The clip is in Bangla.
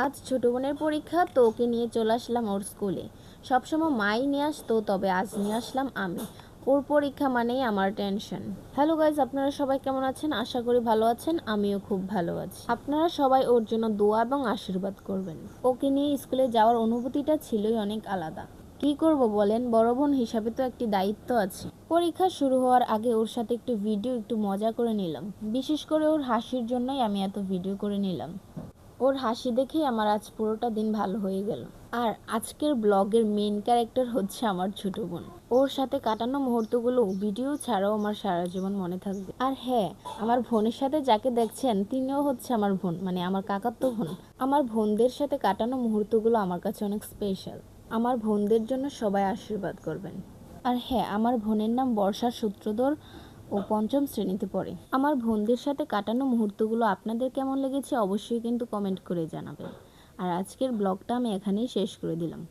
আজ ছোট বোনের পরীক্ষা, তো ওকে নিয়ে চলে আসলাম ওর স্কুলে। সবসময় মাই নিয়ে আসতো, তবে আজ নিয়ে আসলাম আমি। ওর পরীক্ষা মানেই আমার টেনশন। হ্যালো গাইজ, আপনারা সবাই কেমন আছেন? আশা করি ভালো আছেন। আমিও খুব ভালো আছি। আপনারা সবাই ওর জন্য দোয়া এবং আশীর্বাদ করবেন। ওকে নিয়ে স্কুলে যাওয়ার অনুভূতিটা ছিলই অনেক আলাদা। কি করব বলেন, বড় বোন হিসাবে তো একটি দায়িত্ব আছে। পরীক্ষা শুরু হওয়ার আগে ওর সাথে একটু মজা করে নিলাম। বিশেষ করে ওর হাসির জন্যই আমি এত ভিডিও করে নিলাম। ওর হাসি দেখেই আমার আজ পুরোটা দিন ভালো হয়ে গেল। আর আজকের ব্লগের মেইন ক্যারেক্টার হচ্ছে আমার ছোট বোন। ওর সাথে কাটানো মুহূর্তগুলো ভিডিও ছাড়াও আমার সারা জীবন মনে থাকবে। আর হ্যাঁ, আমার বোনের সাথে যাকে দেখছেন তিনিও হচ্ছে আমার বোন, মানে আমার কাকাতো বোন। আমার বোনদের সাথে কাটানো মুহূর্তগুলো আমার কাছে অনেক স্পেশাল। আমার বোনদের জন্য সবাই আশীর্বাদ করবেন। আর হ্যাঁ, আমার বোনের নাম বর্ষার সূত্রধর, ও পঞ্চম শ্রেণীতে পড়ে। আমার বোনদের সাথে কাটানো মুহূর্তগুলো আপনাদের কেমন লেগেছে অবশ্যই কিন্তু কমেন্ট করে জানাবেন। আর আজকের ব্লগটা আমি এখানেই শেষ করে দিলাম।